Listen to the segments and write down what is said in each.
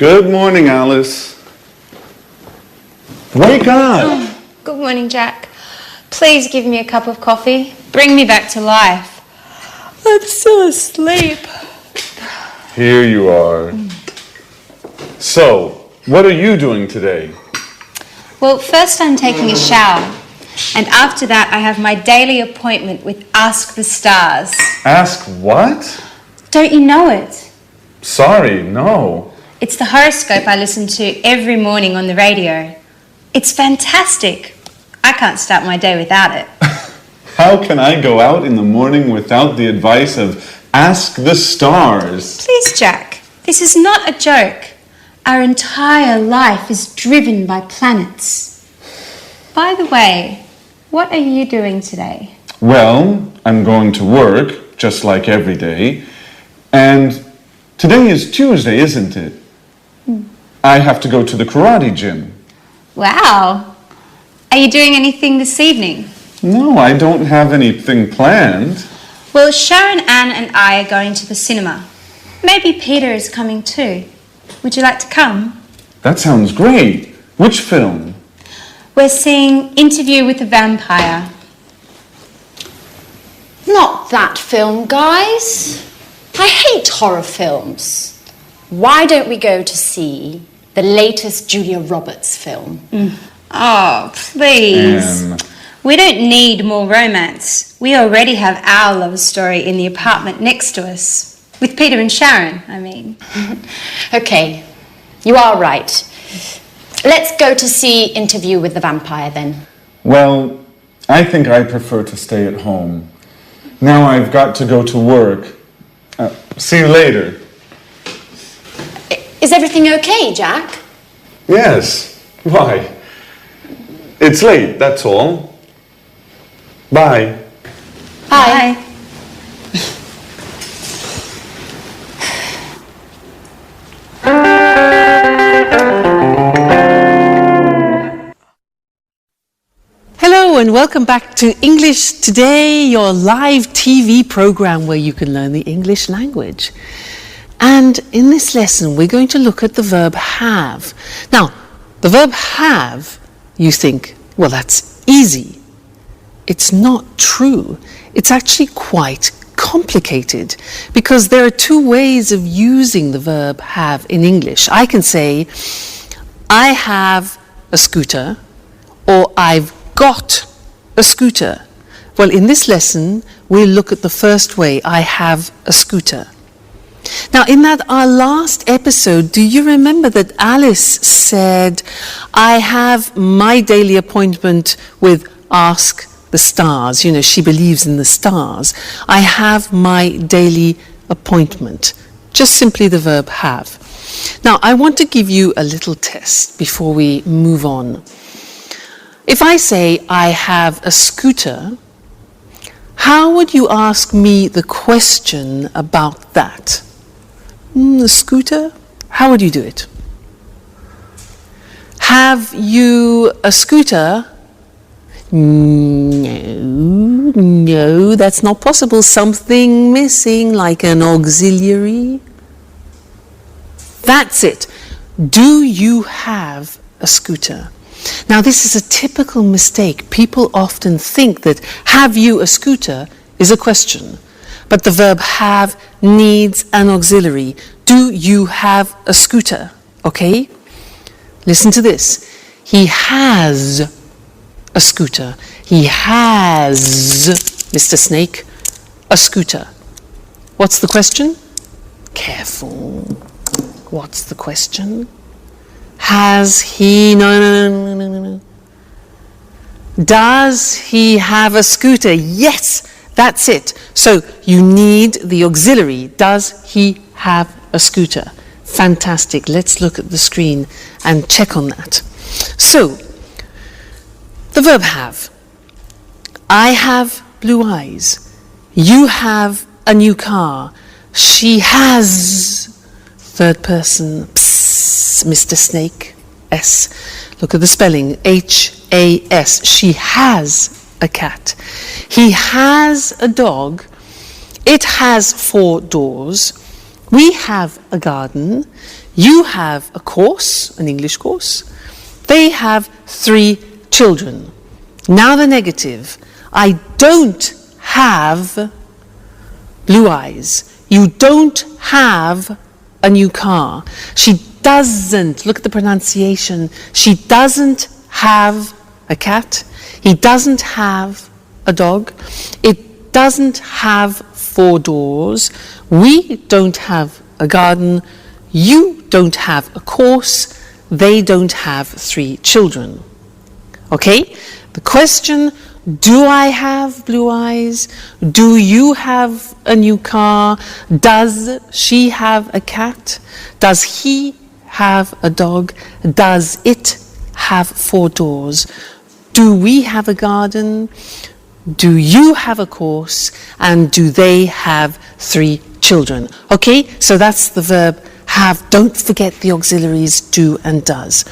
Good morning, Alice. Wake up! Good morning, Jack. Please give me a cup of coffee. Bring me back to life. I'm still asleep. Here you are. So, what are you doing today? Well, first I'm taking a shower. And after that, I have my daily appointment with Ask the Stars. Ask what? Don't you know it? Sorry, no. It's the horoscope I listen to every morning on the radio. It's fantastic. I can't start my day without it. How can I go out in the morning without the advice of Ask the Stars? Please, Jack, this is not a joke. Our entire life is driven by planets. By the way, what are you doing today? Well, I'm going to work, just like every day. And today is Tuesday, isn't it? I have to go to the karate gym. Wow. Are you doing anything this evening? No, I don't have anything planned. Well, Sharon, Ann and I are going to the cinema. Maybe Peter is coming too. Would you like to come? That sounds great. Which film? We're seeing Interview with the Vampire. Not that film, guys. I hate horror films. Why don't we go to see the latest Julia Roberts film? Oh, please. We don't need more romance. We already have our love story in the apartment next to us. With Peter and Sharon, I mean. Okay, you are right. Let's go to see Interview with the Vampire then. Well, I think I prefer to stay at home. Now I've got to go to work. See you later. Is everything okay, Jack? Yes. Why? It's late, that's all. Bye. Bye. Hello and welcome back to English Today, your live TV program where you can learn the English language. And in this lesson, we're going to look at the verb have. Now, the verb have, you think, well, that's easy. It's not true. It's actually quite complicated because there are two ways of using the verb have in English. I can say, I have a scooter, or I've got a scooter. Well, in this lesson, we'll look at the first way, I have a scooter. Now, in our last episode, do you remember that Alice said, I have my daily appointment with Ask the Stars. You know, she believes in the stars. I have my daily appointment. Just simply the verb have. Now, I want to give you a little test before we move on. If I say, I have a scooter, how would you ask me the question about that? A scooter? How would you do it? Have you a scooter? No, that's not possible. Something missing, like an auxiliary. That's it. Do you have a scooter? Now, this is a typical mistake. People often think that have you a scooter is a question, but the verb have needs an auxiliary. Do you have a scooter? Okay? Listen to this. He has a scooter. He has, Mr. Snake, a scooter. What's the question? Careful. What's the question? Has he, no. Does he have a scooter? Yes, that's it. So you need the auxiliary. Does he have a scooter? Fantastic. Let's look at the screen and check on that. So, the verb have. I have blue eyes. You have a new car. She has, third person, psst, Mr. Snake, S. Look at the spelling, H-A-S. She has a cat. He has a dog. It has 4 doors. We have a garden. You have a course, an English course. They have 3 children. Now the negative. I don't have blue eyes. You don't have a new car. She doesn't, look at the pronunciation, she doesn't have a cat. He doesn't have a dog. It doesn't have 4 doors. We don't have a garden. You don't have a course. They don't have 3 children. Okay? The question, do I have blue eyes? Do you have a new car? Does she have a cat? Does he have a dog? Does it have 4 doors? Do we have a garden? Do you have a course? And do they have 3 children? Okay, so that's the verb have. Don't forget the auxiliaries do and does.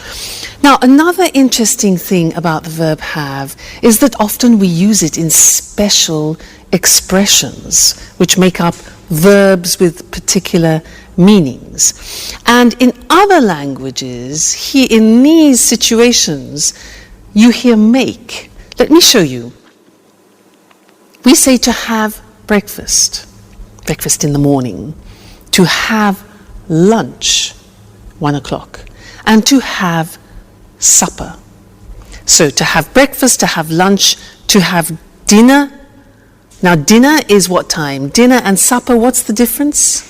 Now, another interesting thing about the verb have is that often we use it in special expressions which make up verbs with particular meanings. And in other languages, here in these situations, you hear make. Let me show you. We say to have breakfast, breakfast in the morning, to have lunch, 1 o'clock, and to have supper. So to have breakfast, to have lunch, to have dinner. Now dinner is what time? Dinner and supper, what's the difference?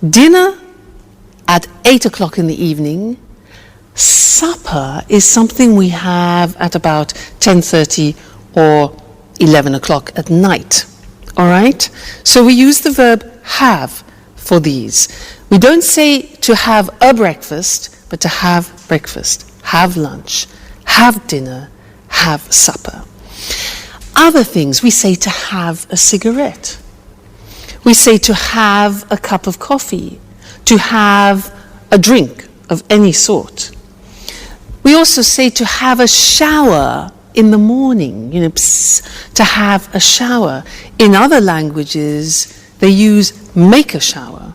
Dinner at 8 o'clock in the evening. Supper is something we have at about 10:30 or 11 o'clock at night. All right? So we use the verb have for these. We don't say to have a breakfast, but to have breakfast, have lunch, have dinner, have supper. Other things, we say to have a cigarette. We say to have a cup of coffee, to have a drink of any sort. We also say to have a shower in the morning, to have a shower. In other languages, they use make a shower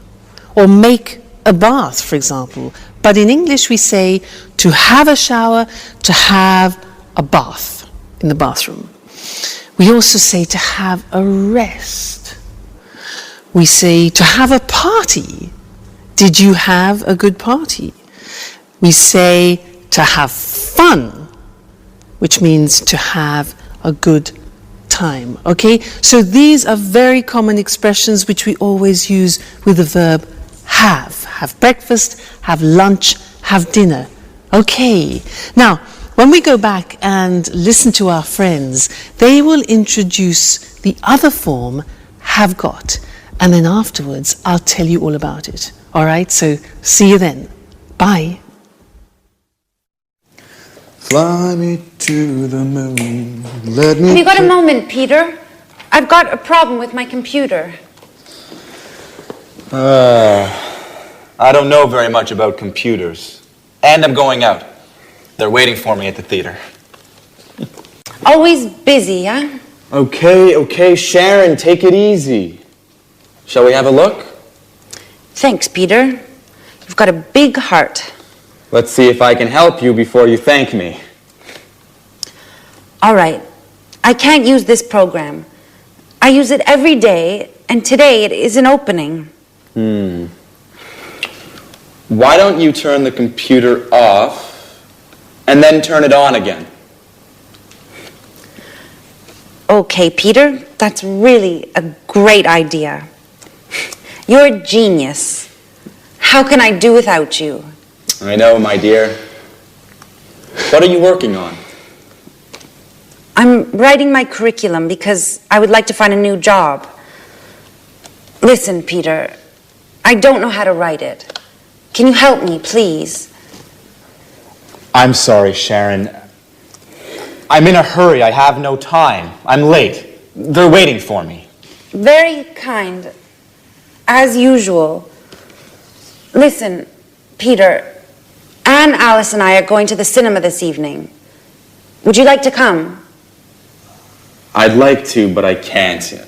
or make a bath, for example. But in English, we say to have a shower, to have a bath in the bathroom. We also say to have a rest. We say to have a party. Did you have a good party? We say to have fun, which means to have a good time. Okay? So these are very common expressions which we always use with the verb have. Have breakfast, have lunch, have dinner. Okay. Now, when we go back and listen to our friends, they will introduce the other form, have got. And then afterwards, I'll tell you all about it. All right? So see you then. Bye. Fly me to the moon. Let me. Have you got a moment, Peter? I've got a problem with my computer. I don't know very much about computers. And I'm going out. They're waiting for me at the theater. Always busy, huh? Okay, Sharon, take it easy. Shall we have a look? Thanks, Peter. You've got a big heart. Let's see if I can help you before you thank me. All right. I can't use this program. I use it every day, and today it isn't opening. Why don't you turn the computer off and then turn it on again? Okay, Peter, that's really a great idea. You're a genius. How can I do without you? I know, my dear. What are you working on? I'm writing my curriculum because I would like to find a new job. Listen, Peter, I don't know how to write it. Can you help me, please? I'm sorry, Sharon. I'm in a hurry. I have no time. I'm late. They're waiting for me. Very kind, as usual. Listen, Peter, Anne, Alice, and I are going to the cinema this evening. Would you like to come? I'd like to, but I can't.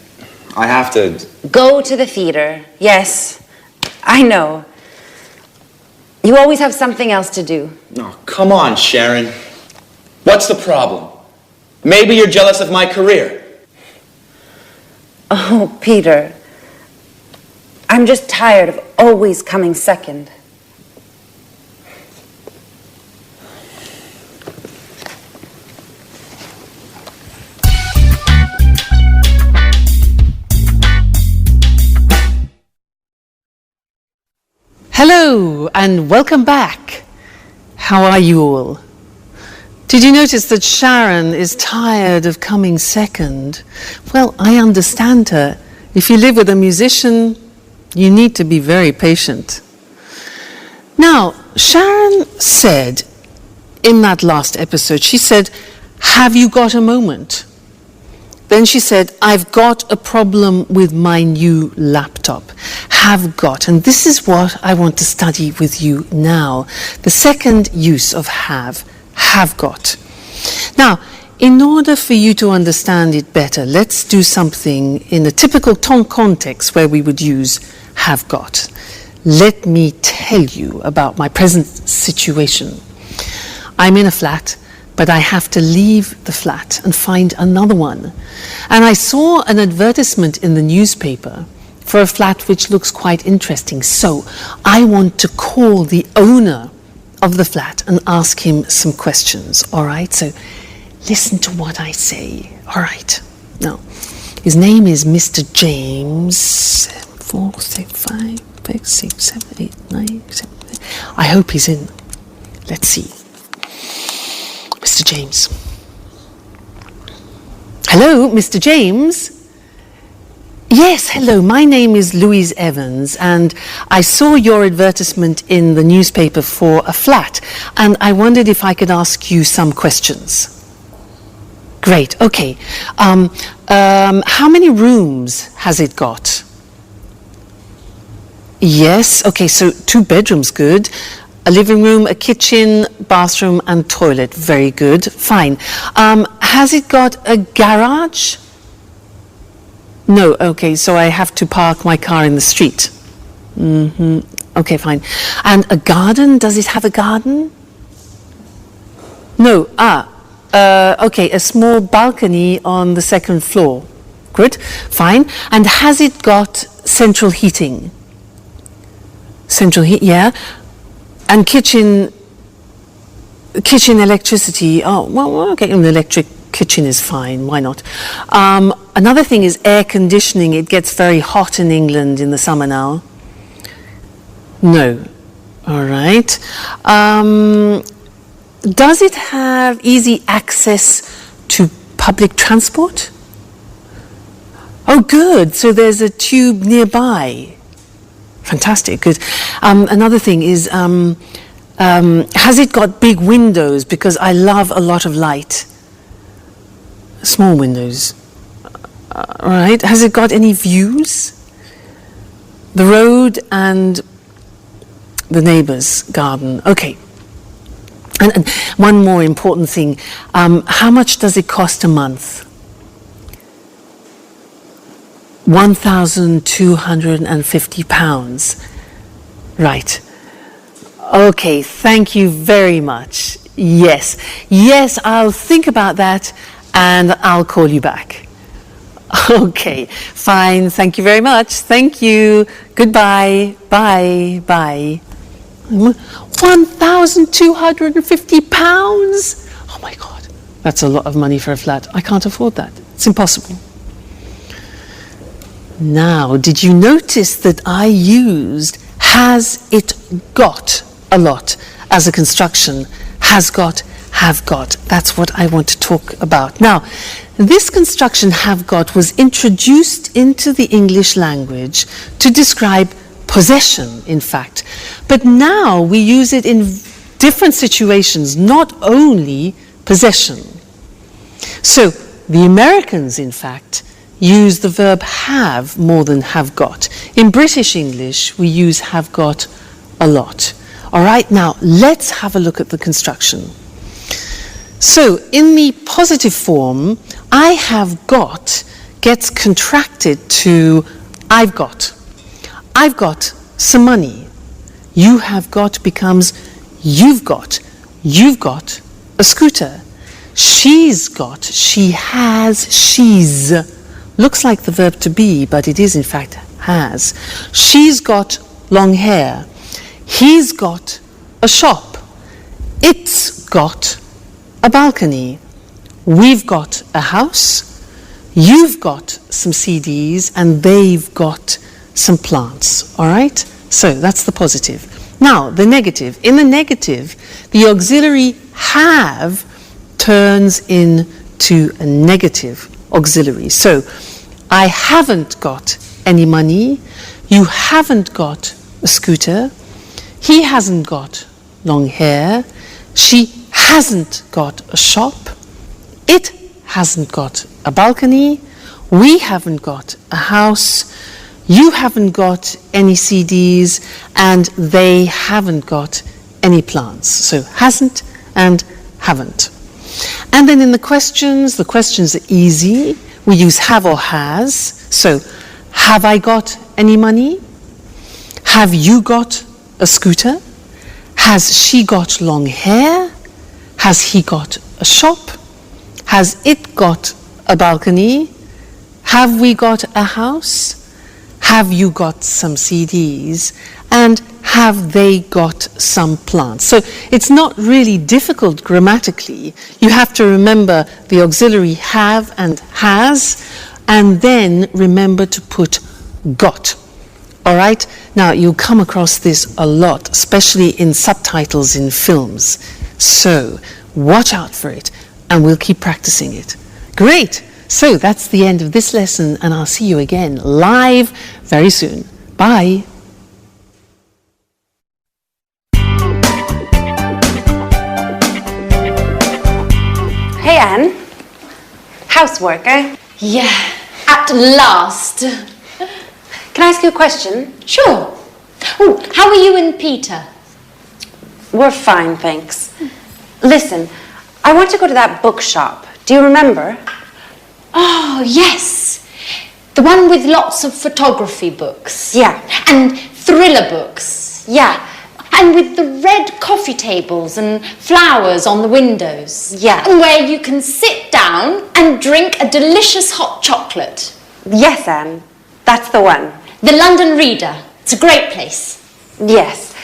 I have to... Go to the theater, yes. I know. You always have something else to do. Oh, come on, Sharon. What's the problem? Maybe you're jealous of my career. Oh, Peter. I'm just tired of always coming second. Hello and welcome back. How are you all? Did you notice that Sharon is tired of coming second? Well, I understand her. If you live with a musician, you need to be very patient. Now, Sharon said in that last episode, she said, "Have you got a moment?" Then she said, "I've got a problem with my new laptop." Have got. And this is what I want to study with you now. The second use of have got. Now, in order for you to understand it better, let's do something in a typical context where we would use have got. Let me tell you about my present situation. I'm in a flat, but I have to leave the flat and find another one. And I saw an advertisement in the newspaper for a flat which looks quite interesting. So I want to call the owner of the flat and ask him some questions. All right, so listen to what I say. All right. Now, his name is Mr. James. 4, 6, 5, 6, 7, 8, 9, 7, 8. I hope he's in. Let's see. Mr. James. Hello, Mr. James. Yes, hello. My name is Louise Evans, and I saw your advertisement in the newspaper for a flat, and I wondered if I could ask you some questions. Great. Okay. How many rooms has it got? Yes. Okay. So 2 bedrooms. Good. A living room, a kitchen, bathroom, and toilet. Very good. Fine. Has it got a garage? No. Okay. So I have to park my car in the street. Okay. Fine. And a garden? Does it have a garden? No. Okay. A small balcony on the 2nd floor. Good. Fine. And has it got central heating? Central heat. Yeah. And kitchen electricity. Oh, well, okay, an electric kitchen is fine. Why not? Another thing is air conditioning. It gets very hot in England in the summer now. No. All right. Does it have easy access to public transport? Oh, good. So there's a tube nearby. Fantastic, good. Another thing is, has it got big windows? Because I love a lot of light. Small windows. Right. Has it got any views? The road and the neighbour's garden. Okay. And one more important thing. How much does it cost a month? £1,250. Right. Okay, thank you very much. Yes, I'll think about that and I'll call you back. Okay, fine. Thank you very much. Thank you. Goodbye. Bye. £1,250? Oh my God, that's a lot of money for a flat. I can't afford that. It's impossible. Now, did you notice that I used has it got a lot as a construction? Has got, have got. That's what I want to talk about. Now, this construction have got was introduced into the English language to describe possession, in fact. But now we use it in different situations, not only possession. So, the Americans, in fact, use the verb have more than have got. In British English, we use have got a lot. All right, now let's have a look at the construction. So in the positive form, I have got gets contracted to I've got. I've got some money. You have got becomes you've got. You've got a scooter. She's got, she has, she's. Looks like the verb to be, but it is in fact has. She's got long hair. He's got a shop. It's got a balcony. We've got a house. You've got some CDs and they've got some plants. All right? So that's the positive. Now, the negative. In the negative, the auxiliary have turns into a negative auxiliary. So, I haven't got any money. You haven't got a scooter. He hasn't got long hair. She hasn't got a shop. It hasn't got a balcony. We haven't got a house. You haven't got any CDs. And they haven't got any plants. So hasn't and haven't. And then in the questions are easy. We use have or has. So, have I got any money? Have you got a scooter? Has she got long hair? Has he got a shop? Has it got a balcony? Have we got a house? Have you got some CDs? And have they got some plants? So it's not really difficult grammatically. You have to remember the auxiliary have and has, and then remember to put got. All right? Now, you'll come across this a lot, especially in subtitles in films. So watch out for it, and we'll keep practicing it. Great! So that's the end of this lesson, and I'll see you again live very soon. Bye! Hey, Anne. Housework, eh? Yeah, at last. Can I ask you a question? Sure. Oh, how are you and Peter? We're fine, thanks. Listen, I want to go to that bookshop. Do you remember? Oh, yes. The one with lots of photography books. Yeah. And thriller books. Yeah. And with the red coffee tables and flowers on the windows. Yeah. And where you can sit down and drink a delicious hot chocolate. Yes, Anne. That's the one. The London Reader. It's a great place. Yes.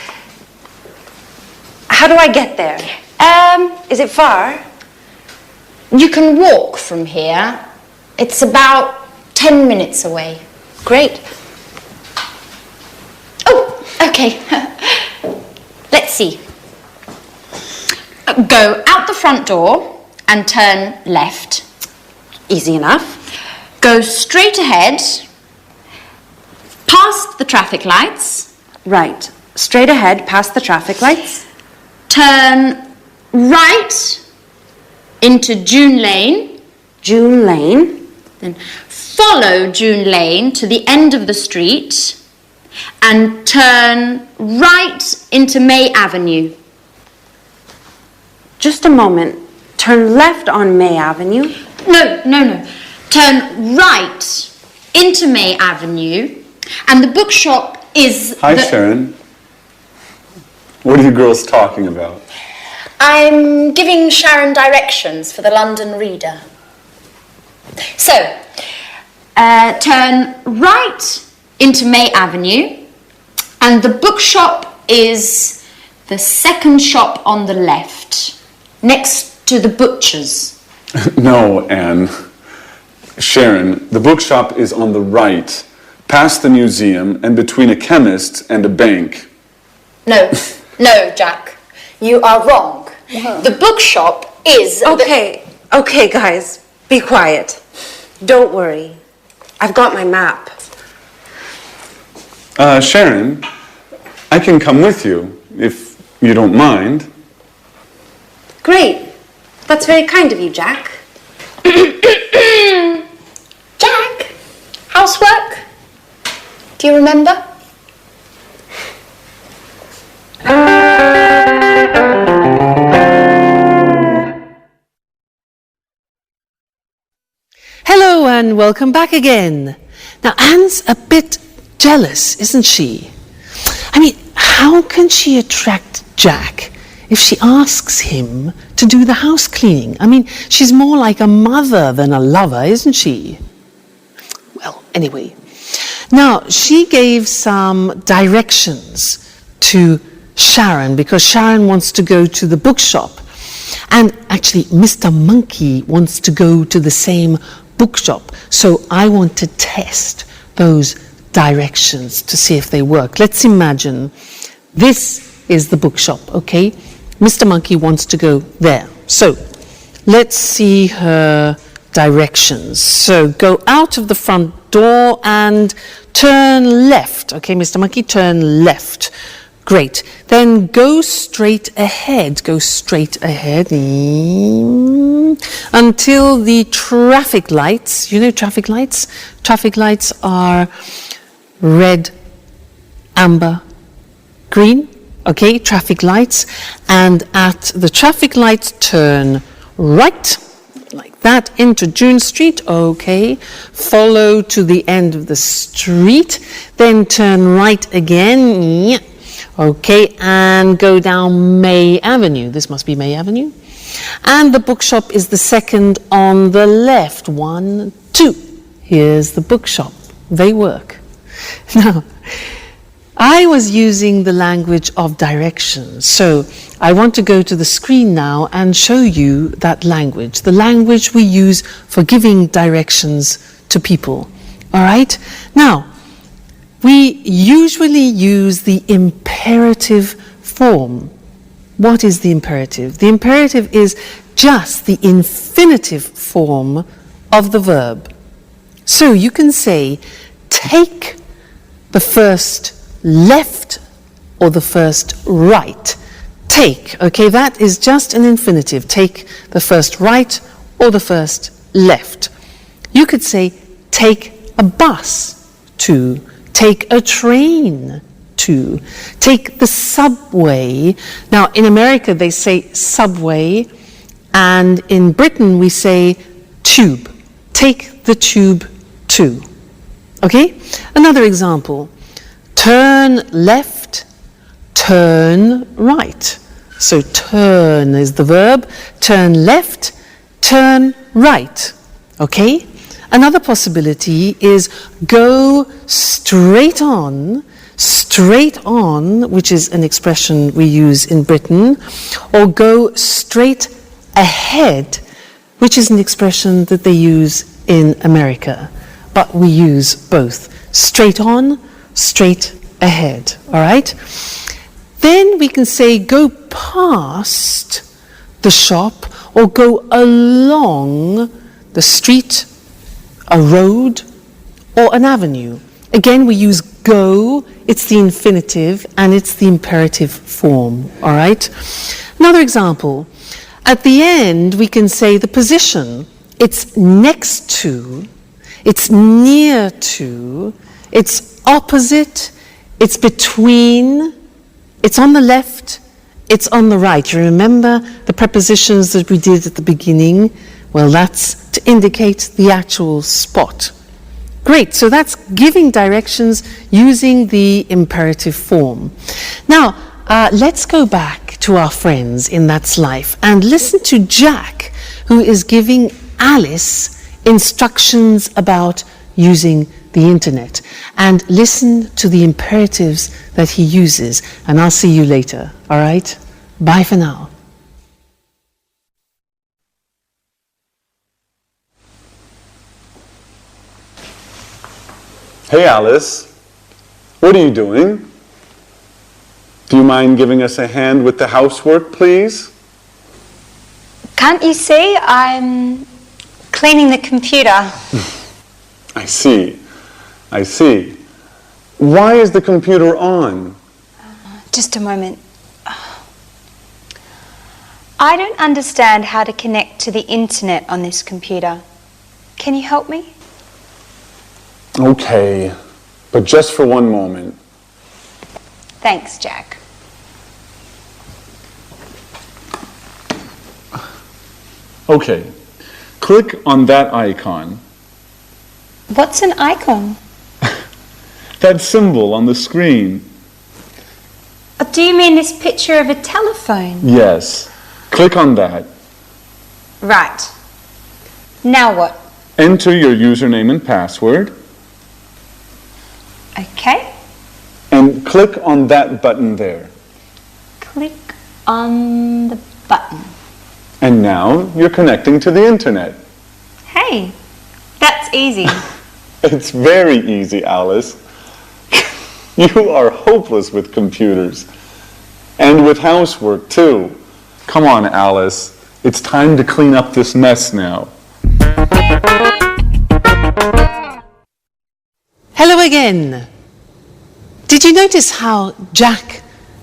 How do I get there? Is it far? You can walk from here. It's about 10 minutes away. Great. Oh, okay. Let's see. Go out the front door and turn left. Easy enough. Go straight ahead, past the traffic lights. Right. Straight ahead, past the traffic lights. Turn right into June Lane. June Lane. Then follow June Lane to the end of the street and turn right into May Avenue. Just a moment. Turn left on May Avenue. No. Turn right into May Avenue, and the bookshop is Hi, Sharon. What are you girls talking about? I'm giving Sharon directions for the London Reader. So, turn right into May Avenue, and the bookshop is the second shop on the left, next to the butcher's. No, Anne. Sharon, the bookshop is on the right, past the museum and between a chemist and a bank. No, Jack, you are wrong. The bookshop is... Okay, guys, be quiet. Don't worry. I've got my map. Sharon, I can come with you, if you don't mind. Great. That's very kind of you, Jack. Jack, housework? Do you remember? Hello and welcome back again. Now Anne's a bit jealous, isn't she? I mean, how can she attract Jack if she asks him to do the house cleaning? I mean, she's more like a mother than a lover, isn't she? Well, anyway. Now, she gave some directions to Sharon because Sharon wants to go to the bookshop. And actually, Mr. Monkey wants to go to the same bookshop. So I want to test those directions to see if they work. Let's imagine this is the bookshop, okay? Mr. Monkey wants to go there. So let's see her directions. So go out of the front door and turn left. Okay, Mr. Monkey, turn left. Great. Then go straight ahead. Go straight ahead until the traffic lights. You know traffic lights? Traffic lights are red, amber, green. Okay, traffic lights. And at the traffic lights, turn right, like that, into June Street. Okay, follow to the end of the street. Then turn right again. Okay, and go down May Avenue. This must be May Avenue. And the bookshop is the second on the left. 1, 2. Here's the bookshop. They work. Now, I was using the language of directions. So I want to go to the screen now and show you that language. The language we use for giving directions to people. All right? Now, we usually use the imperative form. What is the imperative? The imperative is just the infinitive form of the verb. So you can say, take the first left or the first right. Take, okay, that is just an infinitive. Take the first right or the first left. You could say, take a bus to. Take a train to. Take the subway. Now, in America, they say subway, and in Britain, we say tube. Take the tube to. Okay? Another example. Turn left, turn right. So turn is the verb. Turn left, turn right. Okay? Another possibility is go straight on, which is an expression we use in Britain, or go straight ahead, which is an expression that they use in America. But we use both. Straight on, straight ahead. All right? Then we can say go past the shop or go along the street, a road, or an avenue. Again, we use go, it's the infinitive, and it's the imperative form, all right? Another example, at the end, we can say the position. It's next to, it's near to, it's opposite, it's between, it's on the left, it's on the right. You remember the prepositions that we did at the beginning? Well, that's to indicate the actual spot. Great, so that's giving directions using the imperative form. Now, let's go back to our friends in That's Life and listen to Jack, who is giving Alice instructions about using the internet. And listen to the imperatives that he uses, and I'll see you later, all right? Bye for now. Hey Alice, what are you doing? Do you mind giving us a hand with the housework, please? Can't you see? I'm cleaning the computer. I see. Why is the computer on? Just a moment. I don't understand how to connect to the internet on this computer. Can you help me? Okay, but just for one moment. Thanks, Jack. Okay, click on that icon. What's an icon? That symbol on the screen. do you mean this picture of a telephone? Yes. Click on that. Right. Now what? Enter your username and password Okay. and click on that button there. Click on the button. And now you're connecting to the internet. Hey, that's easy. It's very easy, Alice. You are hopeless with computers. And with housework, too. Come on, Alice. It's time to clean up this mess now. Hello again. Did you notice how Jack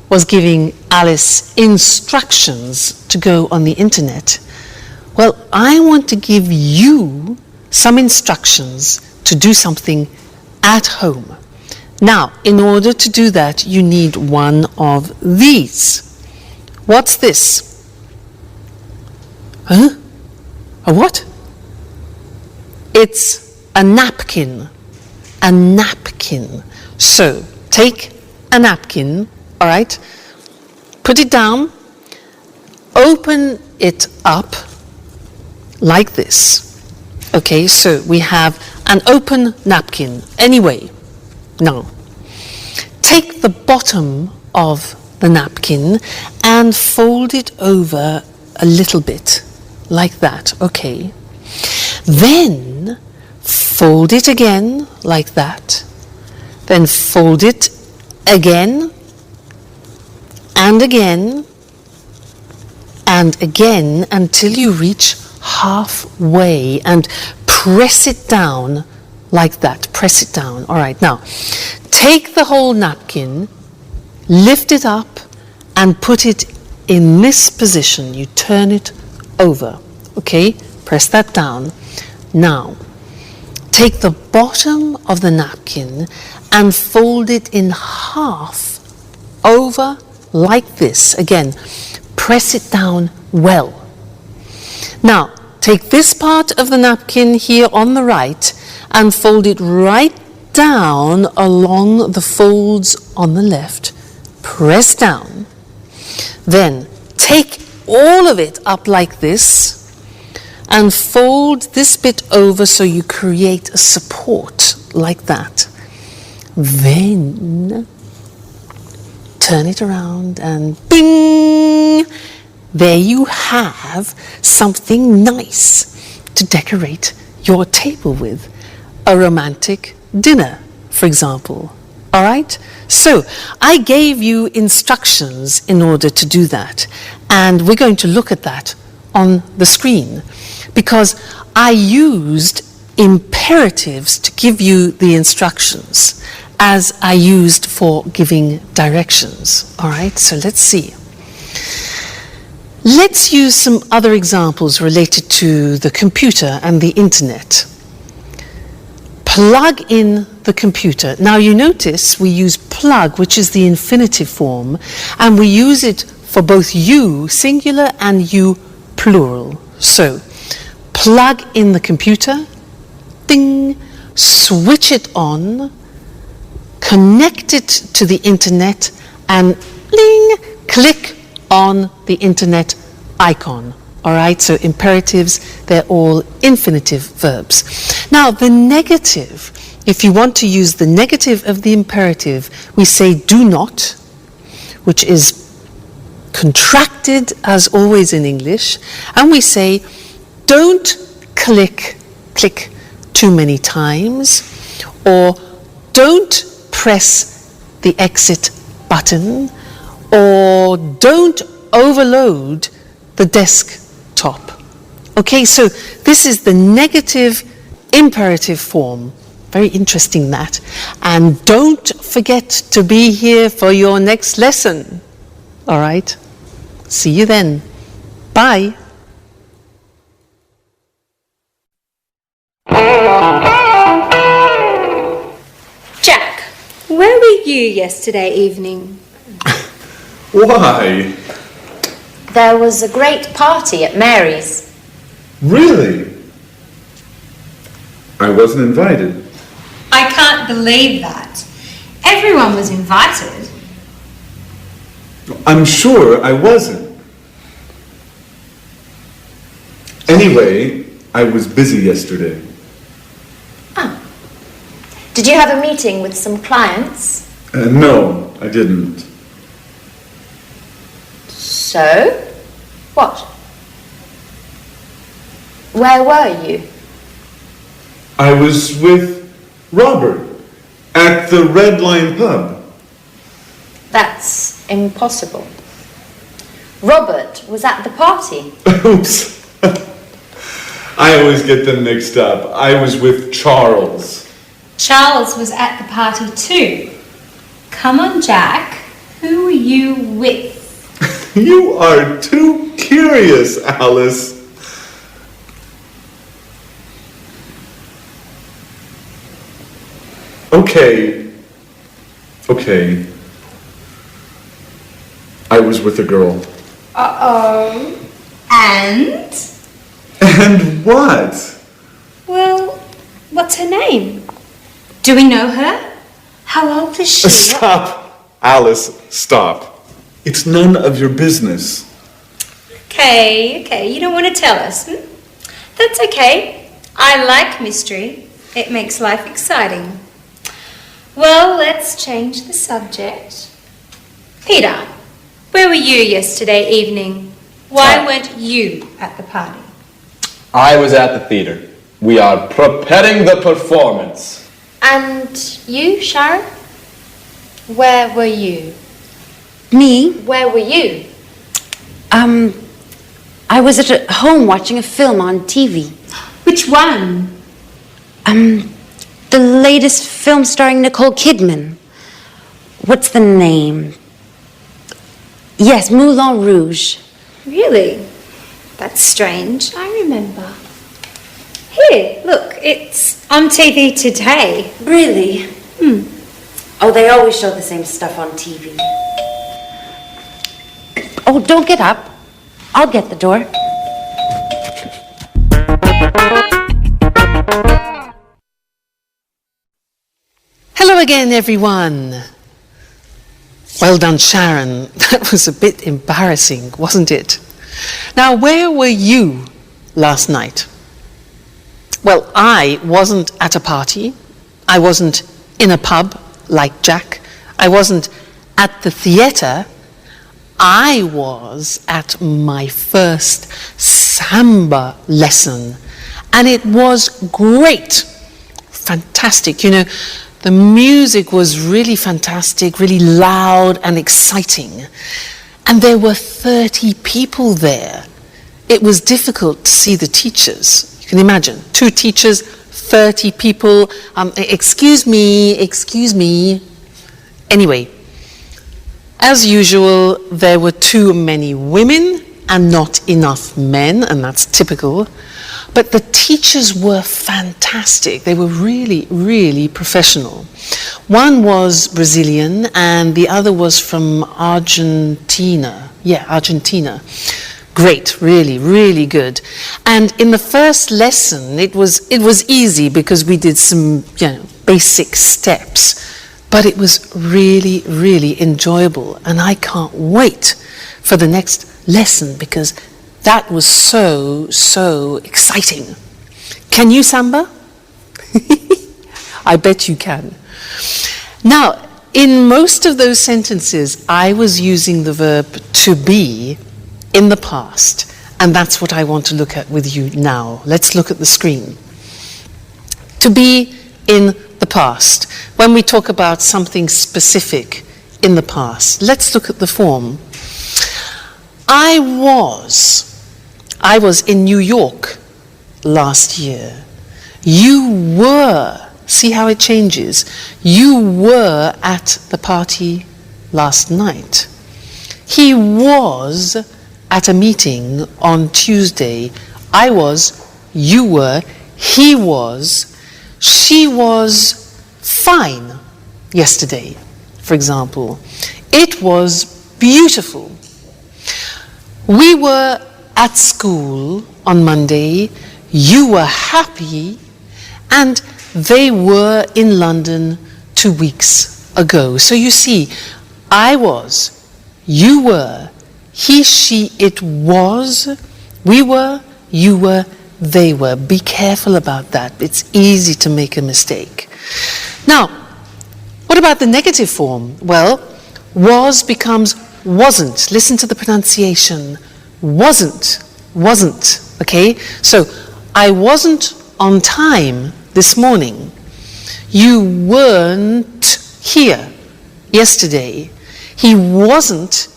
was giving Alice instructions to go on the internet? Well, I want to give you some instructions to do something at home. Now, in order to do that, you need one of these. What's this? Huh? A what? It's a napkin. A napkin. So, take a napkin, all right? Put it down. Open it up like this. Okay, so we have an open napkin. Anyway, now, take the bottom of the napkin and fold it over a little bit, like that, okay? Then, fold it again, like that. Then fold it again, and again, and again, until you reach halfway, and press it down like that. Press it down. All right, now take the whole napkin, lift it up, and put it in this position. You turn it over. Okay, press that down. Now take the bottom of the napkin and fold it in half over like this. Again, press it down well. Now, take this part of the napkin here on the right and fold it right down along the folds on the left. Press down. Then take all of it up like this and fold this bit over so you create a support like that. Then turn it around and bing! There you have something nice to decorate your table with. A romantic dinner, for example. All right? So I gave you instructions in order to do that. And we're going to look at that on the screen because I used imperatives to give you the instructions as I used for giving directions. All right? So let's see. Let's use some other examples related to the computer and the internet. Plug in the computer. Now you notice we use plug, which is the infinitive form, and we use it for both you, singular, and you, plural. So, plug in the computer, ding, switch it on, connect it to the internet, and bling, click on the internet icon. All right, so imperatives, they're all infinitive verbs. Now, the negative, if you want to use the negative of the imperative, we say do not, which is contracted as always in English, and we say don't click too many times, or don't press the exit button, or don't overload the desktop. Okay, so this is the negative imperative form. Very interesting that. And don't forget to be here for your next lesson. All right, see you then. Bye. Jack, where were you yesterday evening? Why? There was a great party at Mary's. Really? I wasn't invited. I can't believe that. Everyone was invited. I'm sure I wasn't. Anyway, I was busy yesterday. Did you have a meeting with some clients? No, I didn't. So? What? Where were you? I was with Robert at the Red Lion pub. That's impossible. Robert was at the party. Oops. I always get them mixed up. I was with Charles. Charles was at the party too. Come on, Jack. Who were you with? You are too curious, Alice. Okay. I was with a girl. Uh-oh. And? And what? Well, what's her name? Do we know her? How old is she? Stop, Alice, stop. It's none of your business. Okay, you don't want to tell us. That's okay. I like mystery. It makes life exciting. Well, let's change the subject. Peter, where were you yesterday evening? Why weren't you at the party? I was at the theater. We are preparing the performance. And you, Sharon? Where were you? Me? Where were you? I was at home watching a film on TV. Which one? The latest film starring Nicole Kidman. What's the name? Yes, Moulin Rouge. Really? That's strange. I remember. Here, look, it's on TV today. Really? Oh, they always show the same stuff on TV. Oh, don't get up. I'll get the door. Hello again, everyone. Well done, Sharon. That was a bit embarrassing, wasn't it? Now, where were you last night? Well, I wasn't at a party. I wasn't in a pub like Jack. I wasn't at the theatre. I was at my first samba lesson, and it was great. Fantastic. You know, the music was really fantastic, really loud and exciting. And there were 30 people there. It was difficult to see the teachers. You can imagine, 2 teachers, 30 people. Excuse me. Anyway, as usual, there were too many women and not enough men, and that's typical. But the teachers were fantastic. They were really, really professional. One was Brazilian and the other was from Argentina. Argentina. Great, really, really good. And in the first lesson, it was easy because we did some, basic steps. But it was really, really enjoyable. And I can't wait for the next lesson because that was so exciting. Can you samba? I bet you can. Now, in most of those sentences, I was using the verb to be in the past. And that's what I want to look at with you now. Let's look at the screen. To be in the past. When we talk about something specific in the past, let's look at the form. I was in New York last year. You were, see how it changes? You were at the party last night. He was at a meeting on Tuesday. I was, you were, he was, she was fine yesterday, for example. It was beautiful. We were at school on Monday, you were happy, and they were in London 2 weeks ago. So you see, I was, you were, he, she, it was, we were, you were, they were. Be careful about that. It's easy to make a mistake. Now, what about the negative form? Well, was becomes wasn't. Listen to the pronunciation. Wasn't, wasn't. Okay? So, I wasn't on time this morning. You weren't here yesterday. He wasn't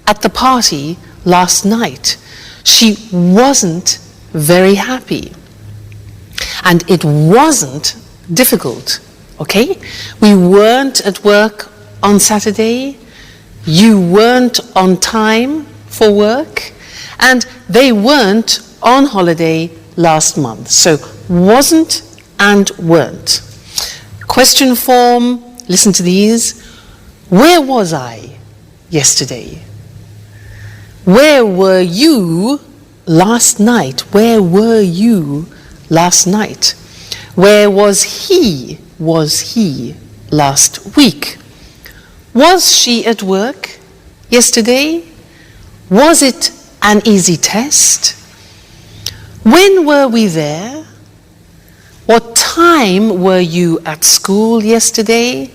at the party last night. She wasn't very happy. And it wasn't difficult. Okay? We weren't at work on Saturday. You weren't on time for work. And they weren't on holiday last month. So wasn't and weren't. Question form, listen to these. Where was I yesterday? Where were you last night? Where were you last night? Where was he last week? Was she at work yesterday? Was it an easy test? When were we there? What time were you at school yesterday?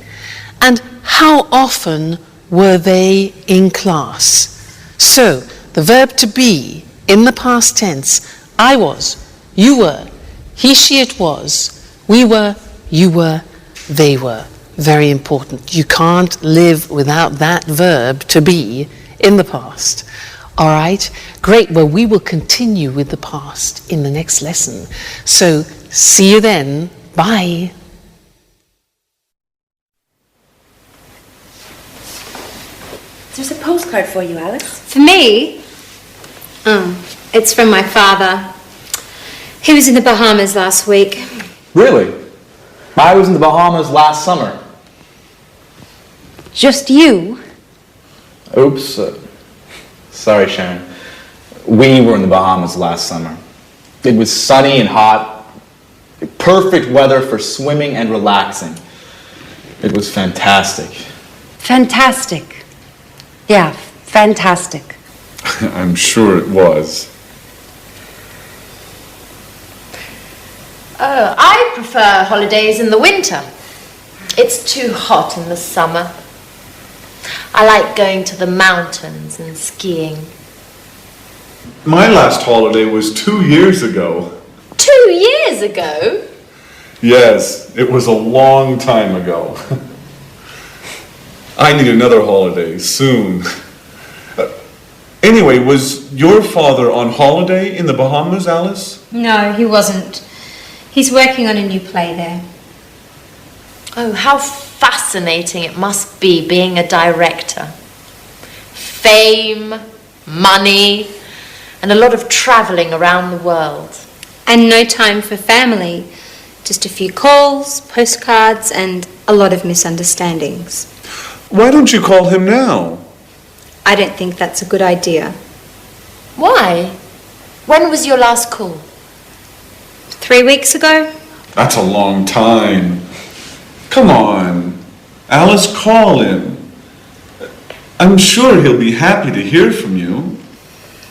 And how often were they in class? So, the verb to be in the past tense, I was, you were, he, she, it was, we were, you were, they were. Very important. You can't live without that verb to be in the past. All right? Great. Well, we will continue with the past in the next lesson. So, see you then. Bye. There's a postcard for you, Alice. For me? Oh, it's from my father. He was in the Bahamas last week. Really? I was in the Bahamas last summer. Just you? Oops. Sorry, Sharon. We were in the Bahamas last summer. It was sunny and hot. Perfect weather for swimming and relaxing. It was fantastic. Fantastic. Yeah, fantastic. I'm sure it was. Oh, I prefer holidays in the winter. It's too hot in the summer. I like going to the mountains and skiing. My last holiday was 2 years ago. 2 years ago? Yes, it was a long time ago. I need another holiday soon. Anyway, was your father on holiday in the Bahamas, Alice? No, he wasn't. He's working on a new play there. Oh, how fascinating it must be being a director. Fame, money, and a lot of travelling around the world. And no time for family. Just a few calls, postcards, and a lot of misunderstandings. Why don't you call him now? I don't think that's a good idea. Why? When was your last call? 3 weeks ago? That's a long time. Come on, Alice, call him. I'm sure he'll be happy to hear from you.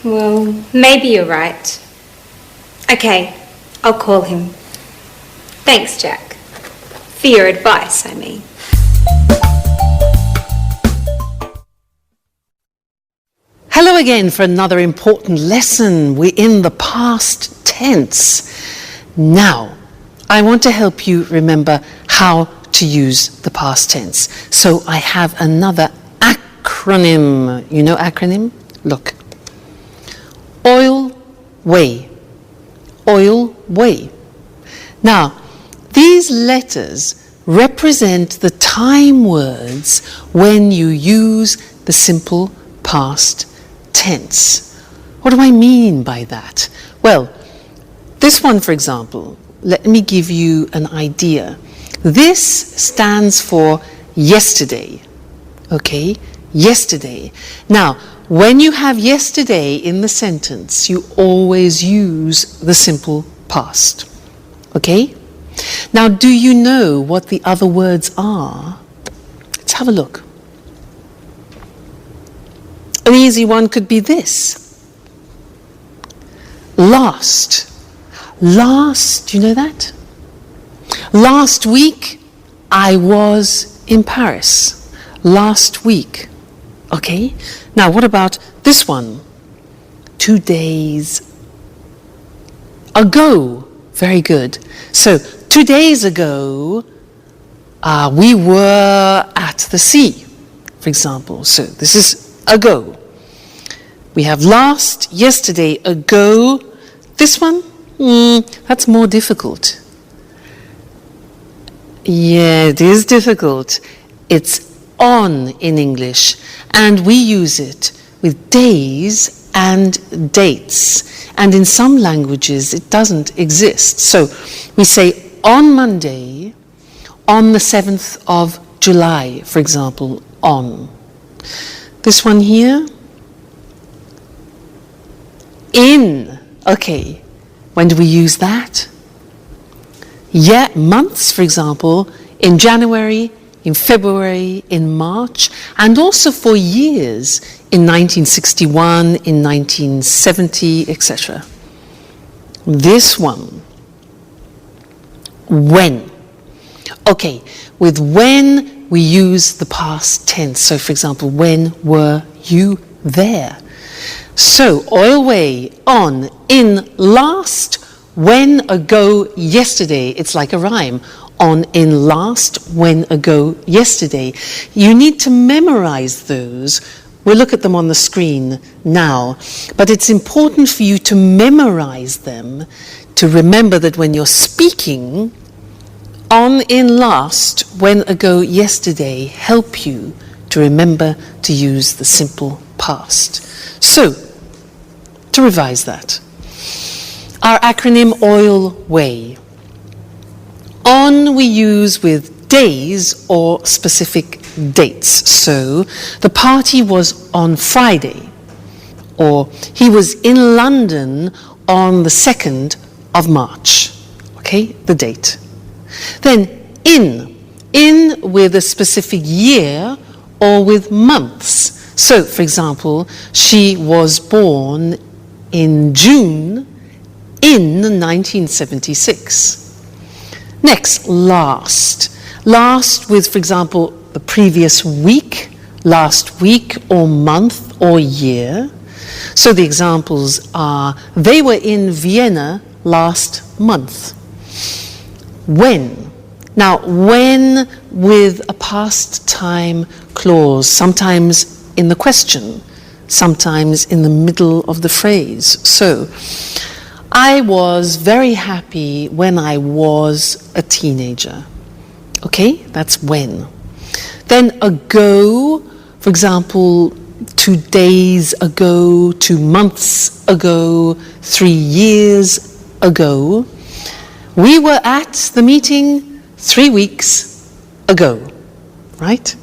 Well, maybe you're right. Okay, I'll call him. Thanks, Jack. For your advice, I mean. Hello again for another important lesson. We're in the past tense. Now, I want to help you remember how to use the past tense. So I have another acronym. You know acronym? Look. Oil, way. Oil, way. Now, these letters represent the time words when you use the simple past tense. What do I mean by that? Well, this one, for example, let me give you an idea. This stands for yesterday. Okay? Yesterday. Now, when you have yesterday in the sentence, you always use the simple past. Okay? Now, do you know what the other words are? Let's have a look. easy one could be this. Last. Last, do you know that? Last week, I was in Paris. Last week. Okay? Now, what about this one? 2 days ago. Very good. So, 2 days ago, we were at the sea, for example. So, this is ago. We have last, yesterday, ago. This one, that's more difficult. Yeah, it is difficult. It's on in English, and we use it with days and dates. And in some languages, it doesn't exist. So we say on Monday, on the 7th of July, for example, on. This one here, in. Okay, when do we use that? Yeah, months, for example, in January, in February, in March, and also for years in 1961, in 1970, etc. This one, when. Okay, with when we use the past tense. So, for example, when were you there? So, oil on, in, last, when, ago, yesterday. It's like a rhyme. On, in, last, when, ago, yesterday. You need to memorize those. We'll look at them on the screen now. But it's important for you to memorize them, to remember that when you're speaking, on, in, last, when, ago, yesterday help you to remember to use the simple past. So, to revise that. Our acronym OIL WAY. On we use with days or specific dates. So, the party was on Friday, or he was in London on the 2nd of March. Okay, the date. Then in with a specific year or with months. So, for example, she was born in June in 1976. Next, last. Last with, for example, the previous week, last week or month or year. So the examples are, they were in Vienna last month. When. Now, when with a past time clause, sometimes in the question, sometimes in the middle of the phrase. So, I was very happy when I was a teenager. Okay, that's when. Then ago, for example, 2 days ago, 2 months ago, 3 years ago. We were at the meeting 3 weeks ago, right?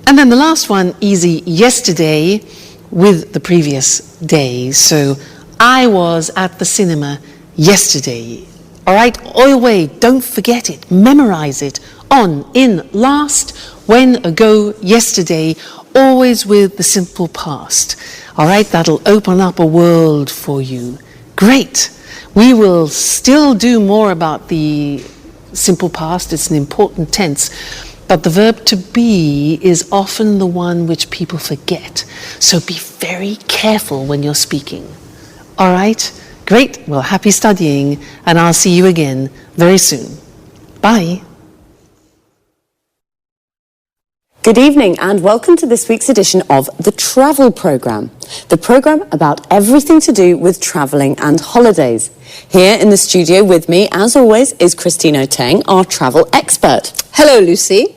And then the last one, easy, yesterday with the previous day. So I was at the cinema yesterday. All right, oil way, don't forget it, memorize it. On, in, last, when, ago, yesterday, always with the simple past. All right, that'll open up a world for you. Great. We will still do more about the simple past. It's an important tense. But the verb to be is often the one which people forget. So be very careful when you're speaking. All right? Great. Well, happy studying, and I'll see you again very soon. Bye. Good evening and welcome to this week's edition of The Travel Programme, the programme about everything to do with travelling and holidays. Here in the studio with me, as always, is Christine Oteng, our travel expert. Hello, Lucy.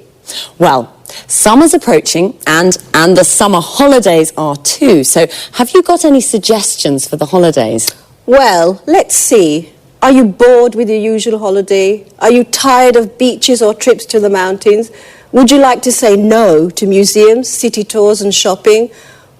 Well, summer's approaching and the summer holidays are too, so have you got any suggestions for the holidays? Well, let's see. Are you bored with your usual holiday? Are you tired of beaches or trips to the mountains? Would you like to say no to museums, city tours and shopping?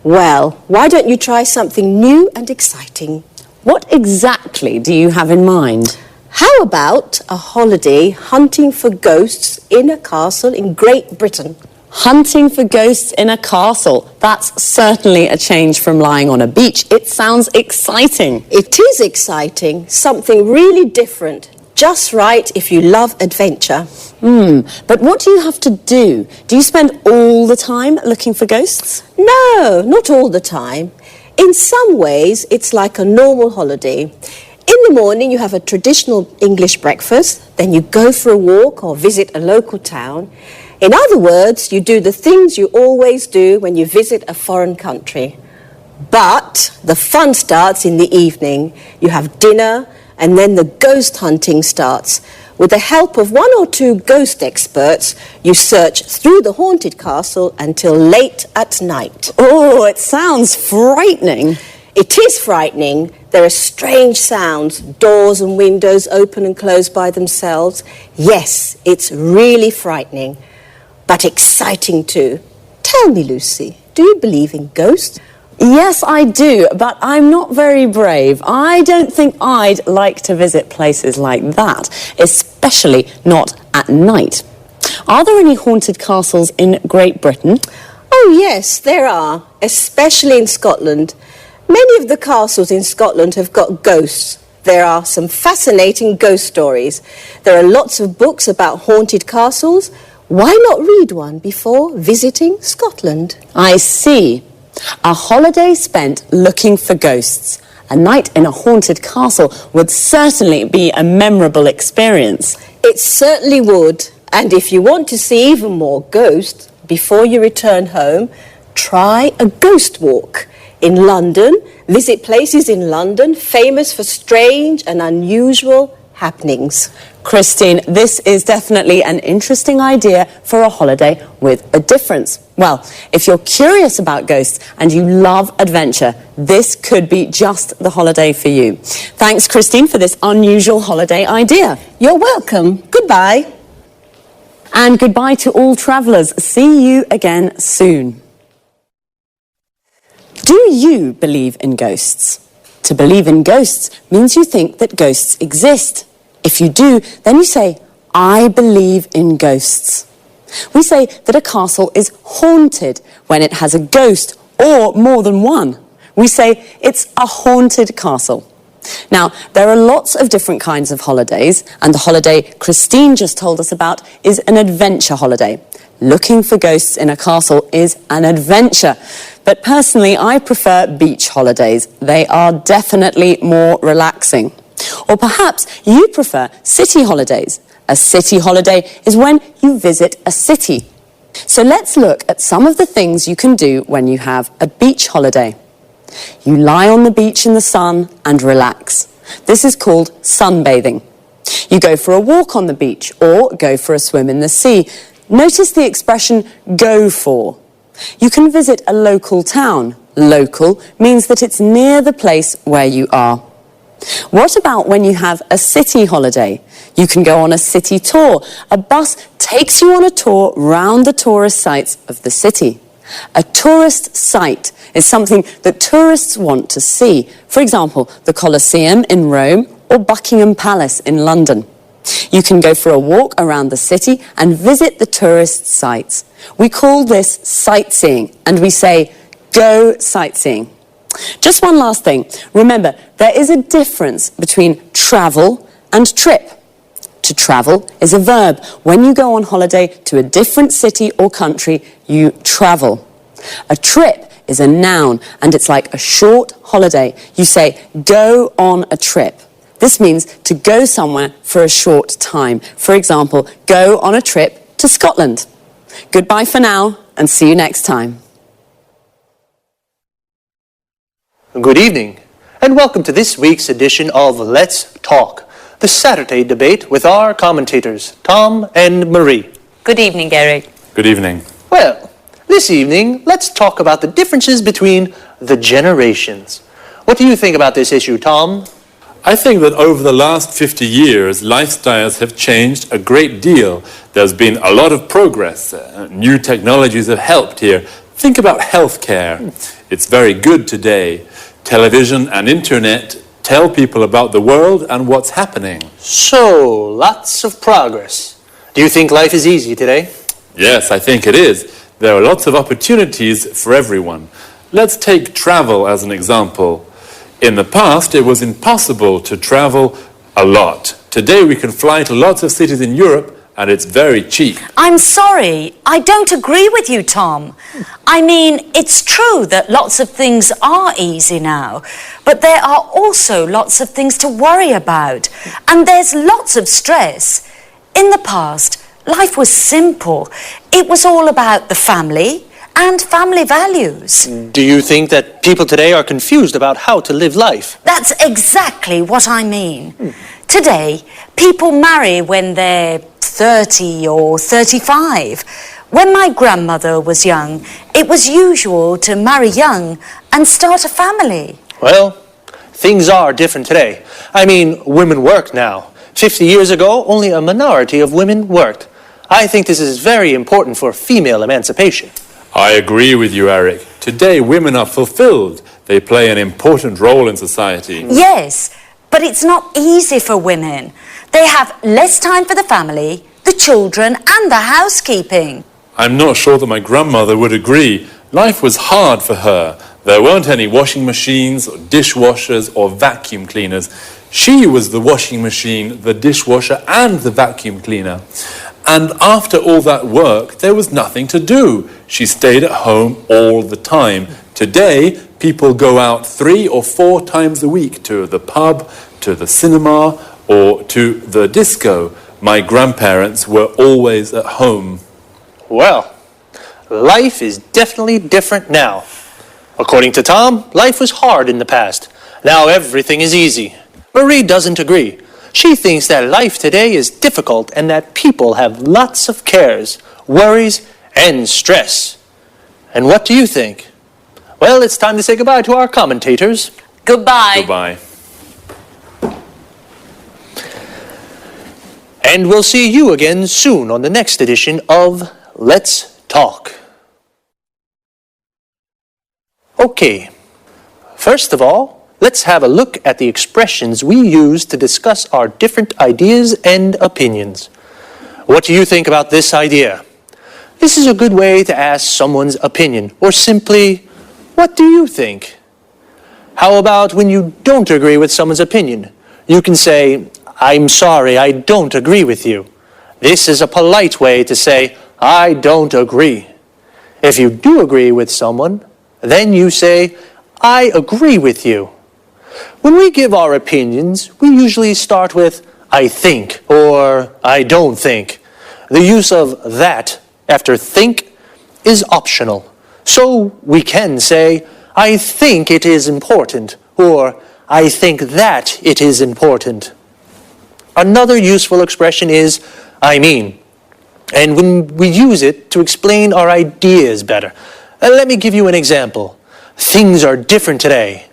Well, why don't you try something new and exciting? What exactly do you have in mind? How about a holiday hunting for ghosts in a castle in Great Britain? Hunting for ghosts in a castle. That's certainly a change from lying on a beach. It sounds exciting. It is exciting, something really different. Just right if you love adventure. But what do you have to do? Do you spend all the time looking for ghosts? No, not all the time. In some ways, it's like a normal holiday. In the morning, you have a traditional English breakfast, then you go for a walk or visit a local town. In other words, you do the things you always do when you visit a foreign country. But the fun starts in the evening. You have dinner, and then the ghost hunting starts. With the help of 1 or 2 ghost experts, you search through the haunted castle until late at night. Oh, it sounds frightening. It is frightening. There are strange sounds, doors and windows open and close by themselves. Yes, it's really frightening, but exciting too. Tell me, Lucy, do you believe in ghosts? Yes, I do, but I'm not very brave. I don't think I'd like to visit places like that, especially not at night. Are there any haunted castles in Great Britain? Oh yes, there are, especially in Scotland. Many of the castles in Scotland have got ghosts. There are some fascinating ghost stories. There are lots of books about haunted castles. Why not read one before visiting Scotland? I see. A holiday spent looking for ghosts. A night in a haunted castle would certainly be a memorable experience. It certainly would. And if you want to see even more ghosts before you return home, try a ghost walk. In London, visit places in London famous for strange and unusual happenings. Christine, this is definitely an interesting idea for a holiday with a difference. Well, if you're curious about ghosts and you love adventure, this could be just the holiday for you. Thanks, Christine, for this unusual holiday idea. You're welcome. Goodbye. And goodbye to all travellers. See you again soon. Do you believe in ghosts? To believe in ghosts means you think that ghosts exist. If you do, then you say, I believe in ghosts. We say that a castle is haunted when it has a ghost or more than one. We say it's a haunted castle. Now, there are lots of different kinds of holidays, and the holiday Christine just told us about is an adventure holiday. Looking for ghosts in a castle is an adventure. But personally, I prefer beach holidays. They are definitely more relaxing. Or perhaps you prefer city holidays. A city holiday is when you visit a city. So let's look at some of the things you can do when you have a beach holiday. You lie on the beach in the sun and relax. This is called sunbathing. You go for a walk on the beach or go for a swim in the sea. Notice the expression go for. You can visit a local town. Local means that it's near the place where you are. What about when you have a city holiday? You can go on a city tour. A bus takes you on a tour round the tourist sites of the city. A tourist site is something that tourists want to see. For example, the Colosseum in Rome or Buckingham Palace in London. You can go for a walk around the city and visit the tourist sites. We call this sightseeing, and we say, go sightseeing. Just one last thing. Remember, there is a difference between travel and trip. To travel is a verb. When you go on holiday to a different city or country, you travel. A trip is a noun, and it's like a short holiday. You say, go on a trip. This means to go somewhere for a short time. For example, go on a trip to Scotland. Goodbye for now, and see you next time. Good evening, and welcome to this week's edition of Let's Talk, the Saturday debate with our commentators, Tom and Marie. Good evening, Eric. Good evening. Well, this evening, let's talk about the differences between the generations. What do you think about this issue, Tom? I think that over the last 50 years, lifestyles have changed a great deal. There's been a lot of progress. New technologies have helped here. Think about healthcare. It's very good today. Television and internet tell people about the world and what's happening. So, lots of progress. Do you think life is easy today? Yes, I think it is. There are lots of opportunities for everyone. Let's take travel as an example. In the past, it was impossible to travel a lot. Today, we can fly to lots of cities in Europe, and it's very cheap. I'm sorry, I don't agree with you, Tom. I mean, it's true that lots of things are easy now, but there are also lots of things to worry about, and there's lots of stress. In the past, life was simple. It was all about the family and family values. Do you think that people today are confused about how to live life? That's exactly what I mean. Today, people marry when they're 30 or 35. When my grandmother was young, it was usual to marry young and start a family. Well, things are different today. I mean, women work now. 50 years ago, only a minority of women worked. I think this is very important for female emancipation. I agree with you, Eric. Today, women are fulfilled. They play an important role in society. Yes, but it's not easy for women. They have less time for the family, the children, and the housekeeping. I'm not sure that my grandmother would agree. Life was hard for her. There weren't any washing machines, or dishwashers, or vacuum cleaners. She was the washing machine, the dishwasher, and the vacuum cleaner. And after all that work, there was nothing to do. She stayed at home all the time. Today, people go out 3 or 4 times a week to the pub, to the cinema, or to the disco. My grandparents were always at home. Well, life is definitely different now. According to Tom, life was hard in the past. Now everything is easy. Marie doesn't agree. She thinks that life today is difficult and that people have lots of cares, worries, and stress. And what do you think? Well, it's time to say goodbye to our commentators. Goodbye. Goodbye. And we'll see you again soon on the next edition of Let's Talk. Okay, first of all, let's have a look at the expressions we use to discuss our different ideas and opinions. What do you think about this idea? This is a good way to ask someone's opinion, or simply, what do you think? How about when you don't agree with someone's opinion? You can say, I'm sorry, I don't agree with you. This is a polite way to say, I don't agree. If you do agree with someone, then you say, I agree with you. When we give our opinions, we usually start with, I think, or I don't think. The use of that after think is optional. So we can say, I think it is important, or I think that it is important. Another useful expression is, I mean, and when we use it to explain our ideas better. Let me give you an example. Things are different today.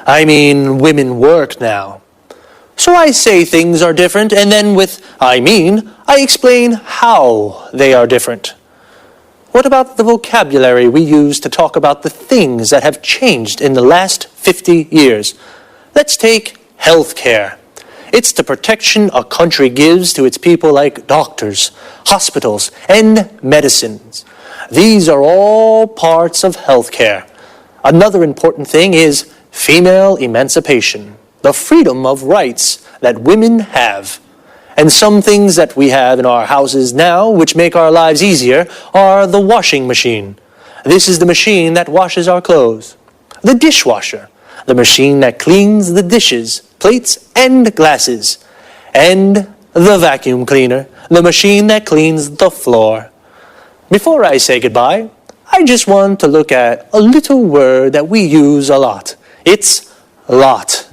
I mean, women work now. So I say things are different, and then with I mean, I explain how they are different. What about the vocabulary we use to talk about the things that have changed in the last 50 years? Let's take healthcare. It's the protection a country gives to its people like doctors, hospitals, and medicines. These are all parts of healthcare. Another important thing is female emancipation, the freedom of rights that women have. And some things that we have in our houses now, which make our lives easier, are the washing machine. This is the machine that washes our clothes. The dishwasher, the machine that cleans the dishes, plates, and glasses. And the vacuum cleaner, the machine that cleans the floor. Before I say goodbye, I just want to look at a little word that we use a lot. It's lot.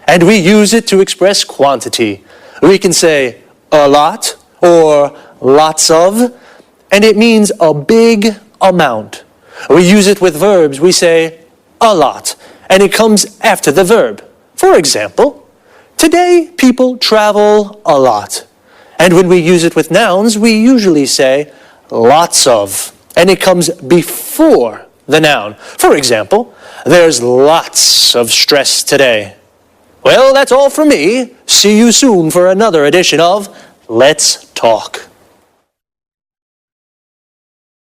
And we use it to express quantity. We can say a lot or lots of, and it means a big amount. We use it with verbs. We say a lot, and it comes after the verb. For example, today people travel a lot. And when we use it with nouns, we usually say lots of, and it comes before the noun. For example, there's lots of stress today. Well, that's all from me. See you soon for another edition of Let's Talk.